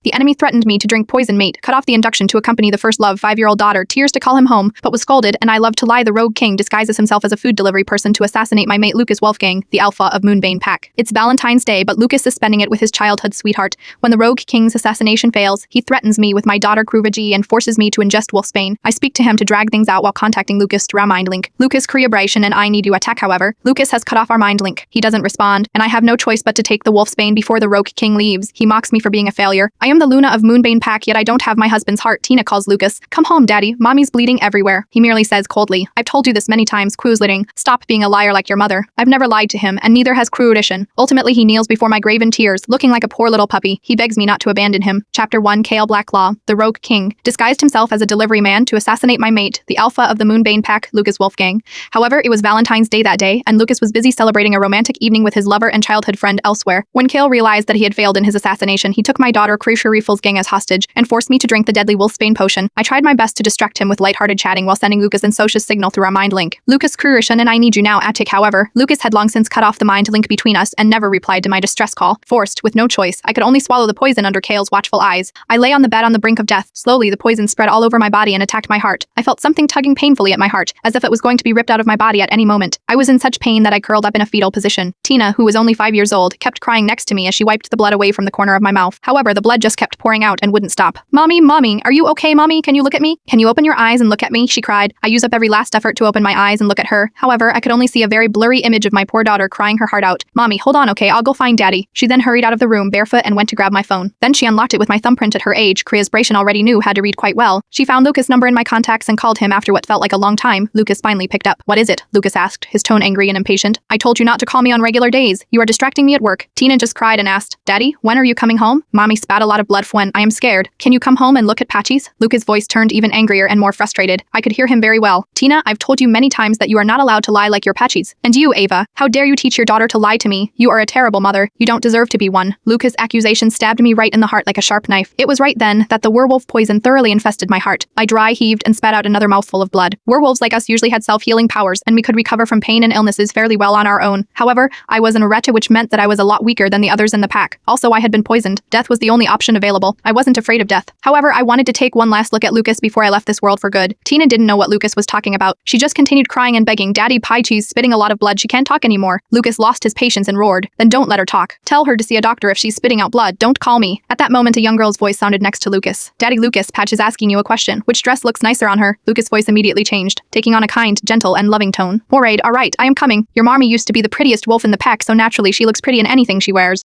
The enemy threatened me to drink poison mate, cut off the induction to accompany the first love 5-year-old daughter, tears to call him home, but was scolded, and I love to lie. The rogue king disguises himself as a food delivery person to assassinate my mate Lucas Wolfgang, the alpha of Moonbane Pack. It's Valentine's Day, but Lucas is spending it with his childhood sweetheart. When the rogue king's assassination fails, he threatens me with my daughter Kruvaji and forces me to ingest Wolfsbane. I speak to him to drag things out while contacting Lucas through our mind link. Lucas Kriabration and I need to attack. However, Lucas has cut off our mind link. He doesn't respond, and I have no choice but to take the Wolfsbane before the rogue king leaves. He mocks me for being a failure. I am the Luna of Moonbane Pack, yet I don't have my husband's heart. Tina calls Lucas. Come home, daddy. Mommy's bleeding everywhere. He merely says coldly, I've told you this many times, Quuzlitting. Stop being a liar like your mother. I've never lied to him, and neither has Kruudishan. Ultimately, he kneels before my grave in tears, looking like a poor little puppy. He begs me not to abandon him. Chapter 1 Kale Blacklaw. The rogue king disguised himself as a delivery man to assassinate my mate, the alpha of the Moonbane Pack, Lucas Wolfgang. However, it was Valentine's Day that day, and Lucas was busy celebrating a romantic evening with his lover and childhood friend elsewhere. When Kale realized that he had failed in his assassination, he took my daughter Krishari Wolfgang as hostage and forced me to drink the deadly Wolfsbane potion. I tried my best to distract him with lighthearted chatting while sending Lucas and Sosha's signal through our mind link. Lucas Krurishan and I need you now, Attic. However, Lucas had long since cut off the mind link between us and never replied to my distress call. Forced, with no choice, I could only swallow the poison under Kale's watchful eyes. I lay on the bed on the brink of death. Slowly, the poison spread all over my body and attacked my heart. I felt something tugging painfully at my heart, as if it was going to be ripped out of my body at any moment. I was in such pain that I curled up in a fetal position. Tina, who was only 5 years old, kept crying next to me as she wiped the blood away from the corner of my mouth. However, the blood just kept pouring out and wouldn't stop. Mommy, are you okay, Mommy? Can you look at me? Can you open your eyes and look at me? She cried. I used up every last effort to open my eyes and look at her. However, I could only see a very blurry image of my poor daughter crying her heart out. Mommy, hold on, okay? I'll go find Daddy. She then hurried out of the room barefoot and went to grab my phone. Then she unlocked it with my thumbprint at her age. Kriasbration already knew how to read quite well. She found Lucas' number in my contacts and called him after what felt like a long time. Lucas finally picked up. What is it? Lucas asked, his tone angry and impatient. I told you not to call me on regular days. You are distracting me at work. Tina just cried and asked, Daddy, when are you coming home? Mommy spat a lot of blood. When I am scared. Can you come home and look at Patchies? Lucas' voice turned even angrier and more frustrated. I could hear him very well. Tina, I've told you many times that you are not allowed to lie like your Patchies. And you, Ava, how dare you teach your daughter to lie to me? You are a terrible mother. You don't deserve to be one. Lucas' accusation stabbed me right in the heart like a sharp knife. It was right then that the werewolf poison thoroughly infested my heart. I dry heaved and spat out another mouthful of blood. Werewolves like us usually had self-healing powers, and we could recover from pain and illnesses fairly well on our own. However, I was an Areta, which meant that I was a lot weaker than the others in the pack. Also, I had been poisoned. Death was the only option available. I wasn't afraid of death. However, I wanted to take one last look at Lucas before I left this world for good. Tina didn't know what Lucas was talking about. She just continued crying and begging, Daddy, Pie Cheese, spitting a lot of blood. She can't talk anymore. Lucas lost his patience and roared, Then don't let her talk. Tell her to see a doctor if she's spitting out blood. Don't call me. At that moment, a young girl's voice sounded next to Lucas. Daddy Lucas, Patch is asking you a question. Which dress looks nicer on her? Lucas' voice immediately changed, taking on a kind, gentle, and loving tone. Alright, I am coming. Your mommy used to be the prettiest wolf in the pack, so naturally she looks pretty in anything she wears.